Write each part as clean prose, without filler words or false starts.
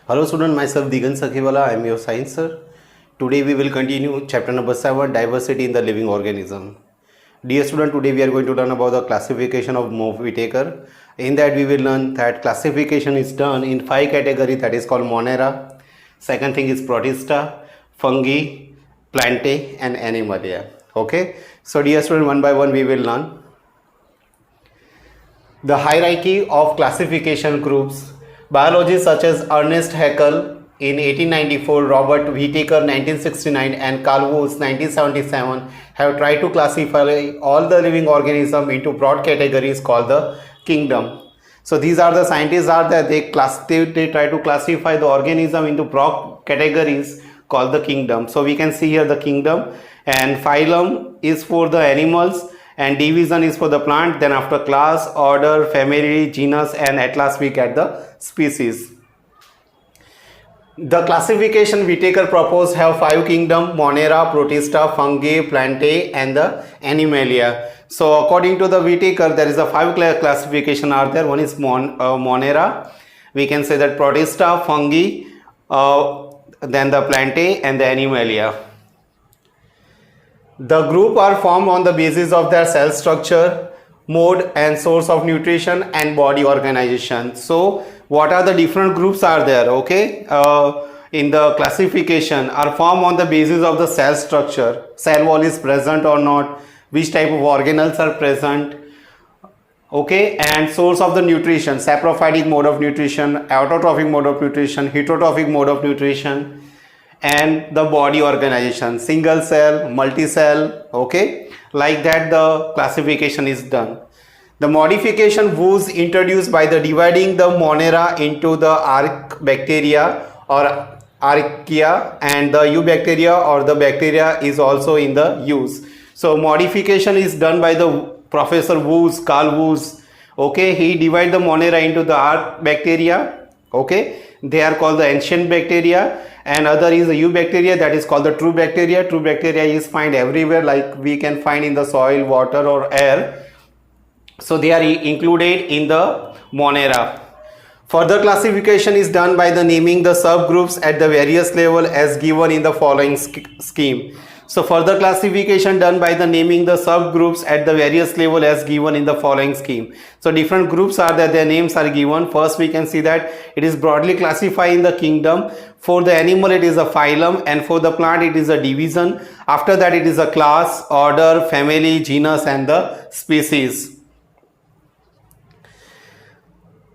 Hello student, myself Digan Sakhiwala, I am your science sir. Today we will continue chapter number 7, diversity in the living organism. Dear student, today we are going to learn about the classification of Whittaker. In that we will learn that classification is done in 5 categories, that is called Monera. Second thing is Protista, Fungi, Plantae and Animalia. Okay, so dear student, one by one we will learn. The hierarchy of classification groups. Biologists such as Ernest Haeckel in 1894, Robert Whittaker 1969 and Carl Woese 1977 have tried to classify all the living organisms into broad categories called the kingdom. So these are the scientists are that they try to classify the organism into broad categories called the kingdom. So we can see here the kingdom, and phylum is for the animals and division is for the plant, then after class, order, family, genus, and at last we get the species. The classification Whittaker proposed have 5 kingdom: Monera, Protista, Fungi, Plantae and the Animalia. So according to the Whittaker, there is a 5 classification are there. One is Monera, we can say that Protista, Fungi, then the Plantae and the Animalia. The group are formed on the basis of their cell structure, mode and source of nutrition and body organization. So what are the different groups are there, okay, in the classification are formed on the basis of the cell structure, cell wall is present or not, which type of organelles are present, okay, and source of the nutrition, saprophytic mode of nutrition, autotrophic mode of nutrition, heterotrophic mode of nutrition, and the body organization, single cell, multi-cell, okay, like that the classification is done. The modification was introduced by the dividing the Monera into the Archaebacteria or Archaea, and the Eubacteria or the bacteria is also in the use. So modification is done by the Professor Woese, Carl Woese, okay, he divided the Monera into the Archaebacteria, okay, they are called the ancient bacteria, and other is the Eubacteria, that is called the true bacteria. True bacteria is found everywhere, like we can find in the soil, water or air. So they are included in the Monera. Further classification is done by the naming the subgroups at the various level as given in the following scheme. So further classification done by the naming the subgroups at the various level as given in the following scheme. So different groups are there, their names are given. First we can see that it is broadly classified in the kingdom. For the animal it is a phylum, and for the plant it is a division. After that it is a class, order, family, genus and the species.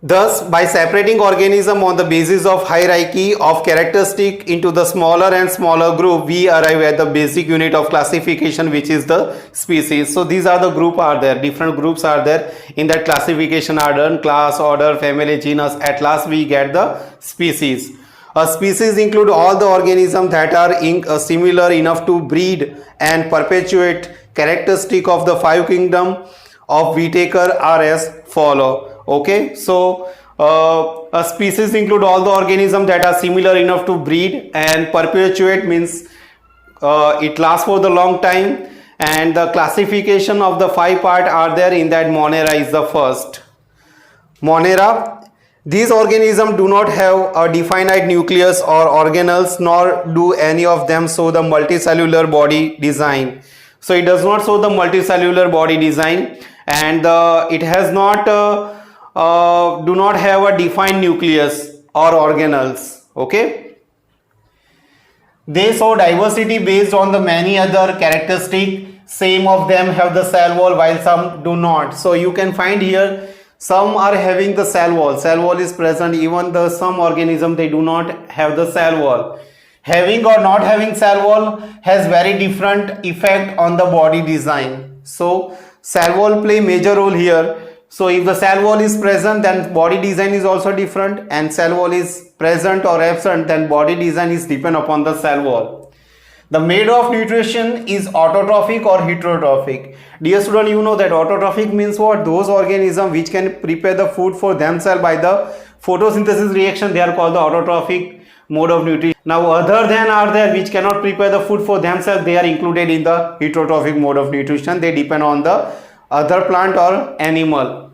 Thus, by separating organism on the basis of hierarchy of characteristic into the smaller and smaller group, we arrive at the basic unit of classification, which is the species. So these are the group are there, different groups are there in that classification are done, class, order, family, genus, at last we get the species. A species include all the organisms that are similar enough to breed and perpetuate. Characteristic of the 5 kingdom of Whittaker are as follow. Okay, so a species include all the organisms that are similar enough to breed, and perpetuate means it lasts for the long time, and the classification of the 5 part are there in that. Monera is the first. Monera, these organisms do not have a definite nucleus or organelles, nor do any of them show the multicellular body design. So it does not show the multicellular body design, and it has not do not have a defined nucleus or organelles, okay. They show diversity based on the many other characteristics. Same of them have the cell wall while some do not. So you can find here some are having the cell wall is present, even the some organism they do not have the cell wall. Having or not having cell wall has very different effect on the body design. So cell wall play major role here. So if the cell wall is present, then body design is also different, and cell wall is present or absent, then body design is depend upon the cell wall. The mode of nutrition is autotrophic or heterotrophic. Dear student, you know that autotrophic means what? Those organisms which can prepare the food for themselves by the photosynthesis reaction, they are called the autotrophic mode of nutrition. Now other than are there which cannot prepare the food for themselves, they are included in the heterotrophic mode of nutrition. They depend on the other plant or animal.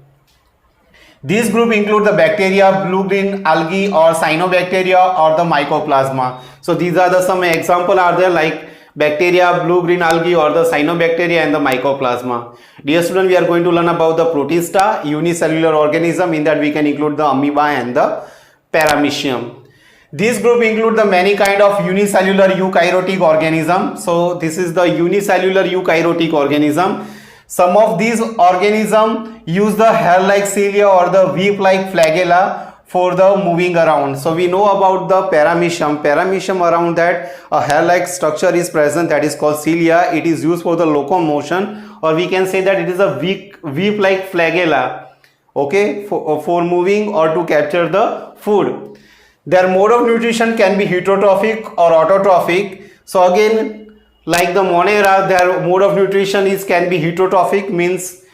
These group include the bacteria, blue-green algae or cyanobacteria or the mycoplasma. So these are the some example are there like bacteria, blue-green algae or the cyanobacteria and the mycoplasma. Dear student, we are going to learn about the protista, unicellular organism. In that we can include the amoeba and the paramecium. This group include the many kind of unicellular eukaryotic organism. So this is the unicellular eukaryotic organism. Some of these organisms use the hair-like cilia or the whip-like flagella for the moving around. So we know about the paramecium. Paramecium, around that a hair-like structure is present, that is called cilia. It is used for the locomotion, or we can say that it is a whip-like flagella, okay, for moving or to capture the food. Their mode of nutrition can be heterotrophic or autotrophic. So again, like the Monera, their mode of nutrition can be heterotrophic, means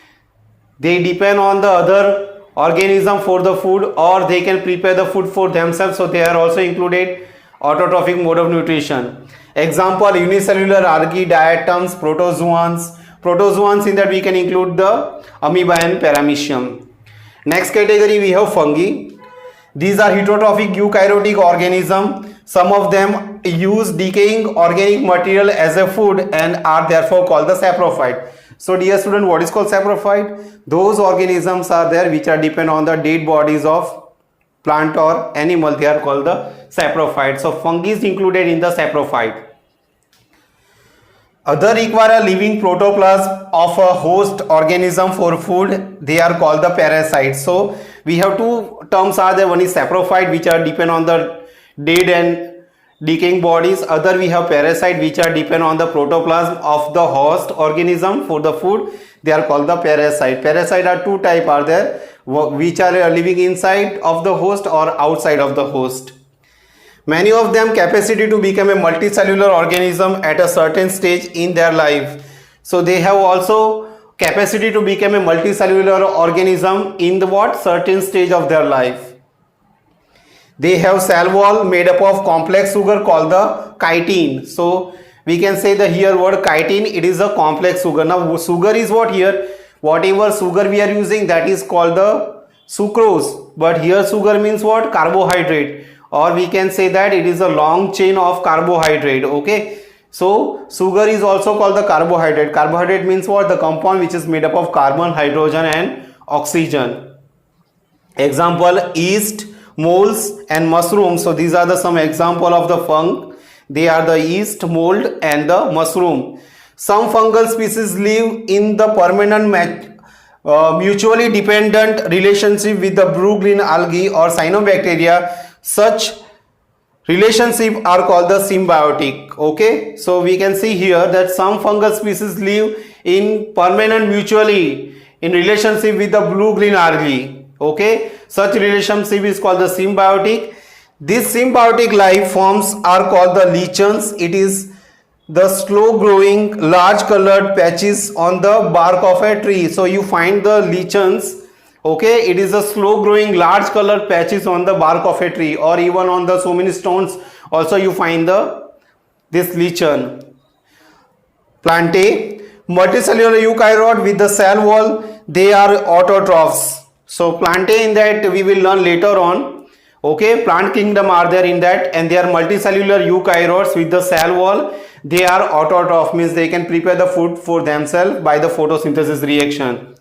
they depend on the other organism for the food, or they can prepare the food for themselves. So they are also included autotrophic mode of nutrition. Example, unicellular algae, diatoms, protozoans. Protozoans, in that we can include the amoeba and paramecium. Next category we have fungi. These are heterotrophic eukaryotic organisms. Some of them use decaying organic material as a food and are therefore called the saprophyte. So dear student, what is called saprophyte? Those organisms are there which are depend on the dead bodies of plant or animal. They are called the saprophyte. So fungi is included in the saprophyte. Other require a living protoplasm of a host organism for food. They are called the parasites. So we have two terms are there. One is saprophyte, which are depend on the dead and decaying bodies. Other we have parasite, which are depend on the protoplasm of the host organism for the food. They are called the parasite. Parasite are two type are there, which are living inside of the host or outside of the host. Many of them capacity to become a multicellular organism at a certain stage in their life. So they have also capacity to become a multicellular organism in the certain stage of their life. They have cell wall made up of complex sugar called the chitin. So we can say the here word chitin, it is a complex sugar. Now sugar is what here? Whatever sugar we are using, that is called the sucrose. But here sugar means what? Carbohydrate. Or we can say that it is a long chain of carbohydrate, okay. So sugar is also called the carbohydrate. Carbohydrate means what? The compound which is made up of carbon, hydrogen and oxygen. Example, yeast, molds and mushrooms. So these are the some example of the fungi. They are the yeast, mold and the mushroom. Some fungal species live in the permanent mutually dependent relationship with the blue-green algae or cyanobacteria. Such relationships are called the symbiotic, okay. So we can see here that some fungal species live in permanent mutually in relationship with the blue-green algae, okay. Such relationship is called the symbiotic. These symbiotic life forms are called the lichens. It is the slow growing large colored patches on the bark of a tree. So you find the lichens, okay, it is a slow growing large colored patches on the bark of a tree, or even on the so many stones also you find this lichen. Plantae, multicellular eukaryote with the cell wall, they are autotrophs. So plantae, in that we will learn later on, okay. Plant kingdom are there in that, and they are multicellular eukaryotes with the cell wall. They are autotroph, means they can prepare the food for themselves by the photosynthesis reaction.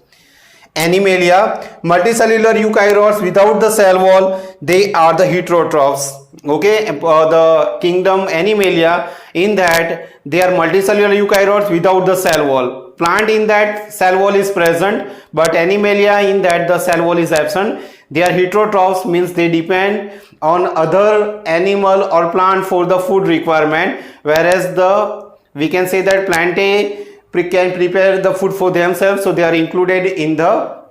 Animalia, multicellular eukaryotes without the cell wall, they are the heterotrophs, okay. The kingdom Animalia, in that they are multicellular eukaryotes without the cell wall. Plant, in that cell wall is present, but Animalia, in that the cell wall is absent. They are heterotrophs, means they depend on other animal or plant for the food requirement, whereas we can say that Plantae can prepare the food for themselves. So they are included in the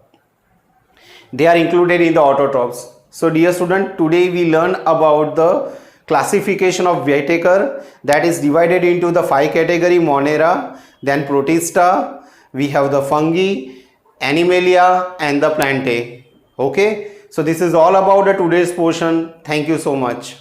autotrophs. So dear student, today we learn about the classification of Whittaker, that is divided into the 5 category: Monera, then Protista, we have the fungi, Animalia and the Plantae, okay. So this is all about the today's portion. Thank you so much.